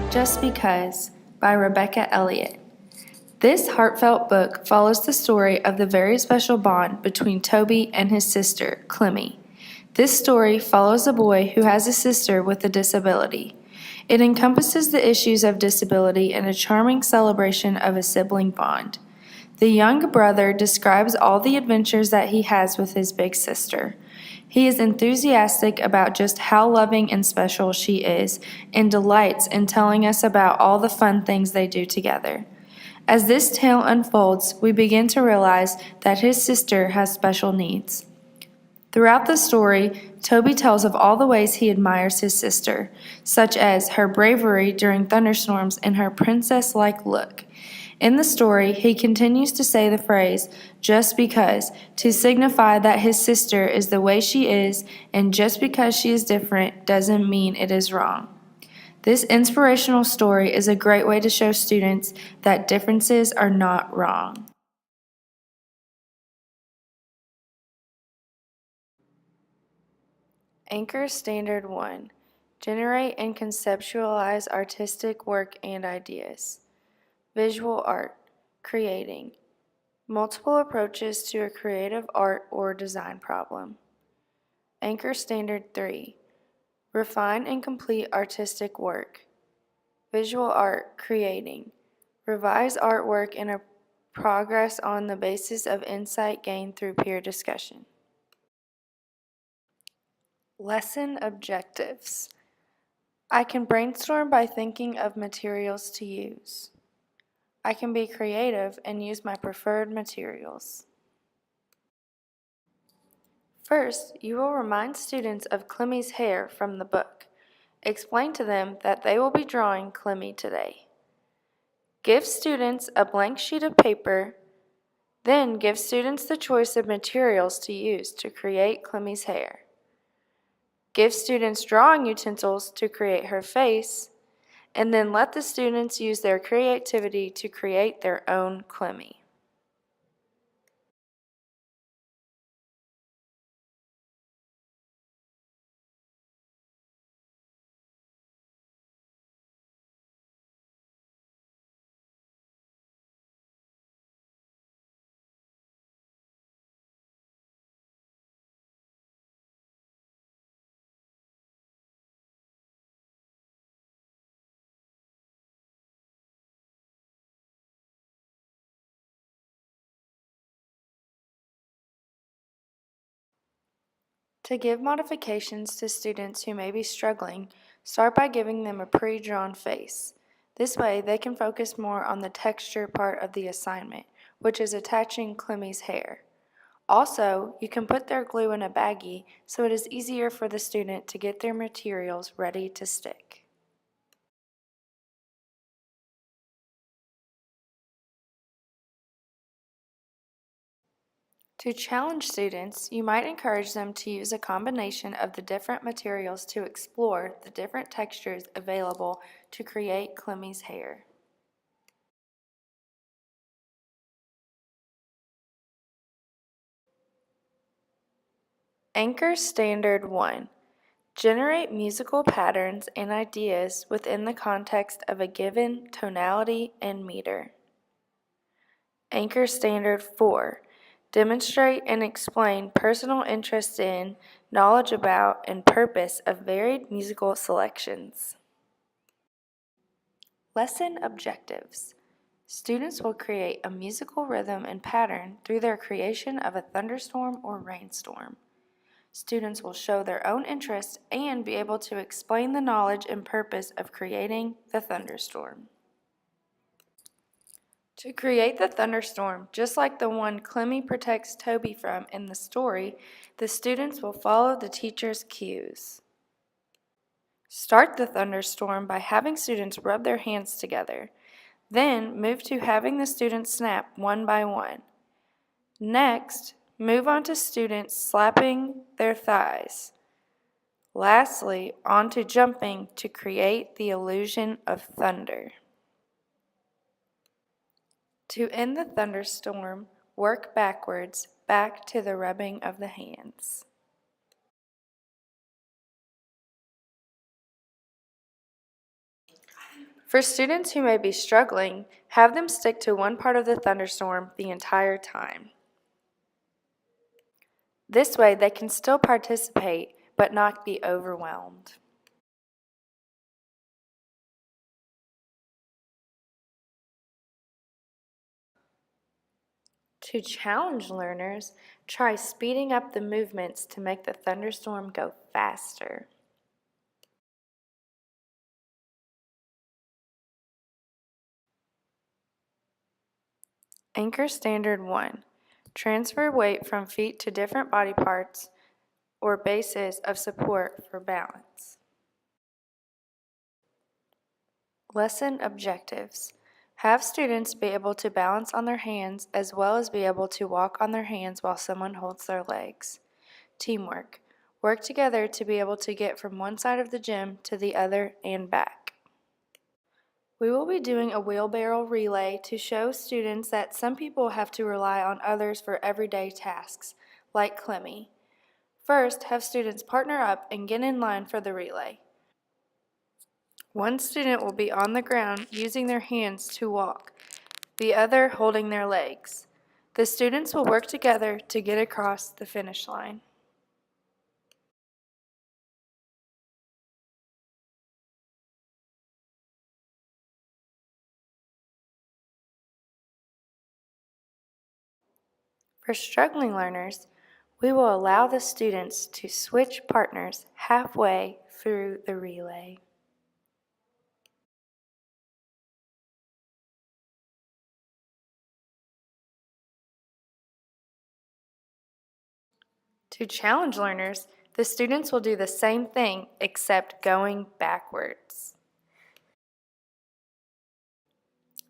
Just Because by Rebecca Elliott. This heartfelt book follows the story of the very special bond between Toby and his sister, Clemmy. This story follows a boy who has a sister with a disability. It encompasses the issues of disability in a charming celebration of a sibling bond. The young brother describes all the adventures that he has with his big sister. He is enthusiastic about just how loving and special she is, and delights in telling us about all the fun things they do together. As this tale unfolds, we begin to realize that his sister has special needs. Throughout the story, Toby tells of all the ways he admires his sister, such as her bravery during thunderstorms and her princess-like look. In the story, he continues to say the phrase, just because, to signify that his sister is the way she is, and just because she is different doesn't mean it is wrong. This inspirational story is a great way to show students that differences are not wrong. Anchor Standard 1. Generate and conceptualize artistic work and ideas. Visual art. Creating. Multiple approaches to a creative art or design problem. Anchor Standard 3. Refine and complete artistic work. Visual art. Creating. Revise artwork in a progress on the basis of insight gained through peer discussion. Lesson objectives. I can brainstorm by thinking of materials to use. I can be creative and use my preferred materials. First, you will remind students of Clemmy's hair from the book. Explain to them that they will be drawing Clemmy today. Give students a blank sheet of paper, then give students the choice of materials to use to create Clemmy's hair. Give students drawing utensils to create her face, and then let the students use their creativity to create their own Clemmy. To give modifications to students who may be struggling, start by giving them a pre-drawn face. This way, they can focus more on the texture part of the assignment, which is attaching Clemmy's hair. Also, you can put their glue in a baggie so it is easier for the student to get their materials ready to stick. To challenge students, you might encourage them to use a combination of the different materials to explore the different textures available to create Clemmy's hair. Anchor Standard 1. Generate musical patterns and ideas within the context of a given tonality and meter. Anchor Standard 4. Demonstrate and explain personal interest in, knowledge about, and purpose of varied musical selections. Lesson objectives. Students will create a musical rhythm and pattern through their creation of a thunderstorm or rainstorm. Students will show their own interest and be able to explain the knowledge and purpose of creating the thunderstorm. To create the thunderstorm, just like the one Clemmy protects Toby from in the story, the students will follow the teacher's cues. Start the thunderstorm by having students rub their hands together. Then move to having the students snap one by one. Next, move on to students slapping their thighs. Lastly, on to jumping to create the illusion of thunder. To end the thunderstorm, work backwards, back to the rubbing of the hands. For students who may be struggling, have them stick to one part of the thunderstorm the entire time. This way they can still participate but not be overwhelmed. To challenge learners, try speeding up the movements to make the thunderstorm go faster. Anchor Standard 1. Transfer weight from feet to different body parts or bases of support for balance. Lesson objectives. Have students be able to balance on their hands as well as be able to walk on their hands while someone holds their legs. Teamwork. Work together to be able to get from one side of the gym to the other and back. We will be doing a wheelbarrow relay to show students that some people have to rely on others for everyday tasks, like Clemmy. First, have students partner up and get in line for the relay. One student will be on the ground using their hands to walk, the other holding their legs. The students will work together to get across the finish line. For struggling learners, we will allow the students to switch partners halfway through the relay. To challenge learners, the students will do the same thing except going backwards.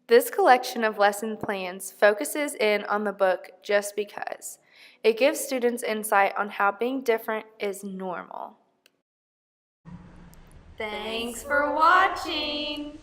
This collection of lesson plans focuses in on the book Just Because. It gives students insight on how being different is normal. Thanks for watching!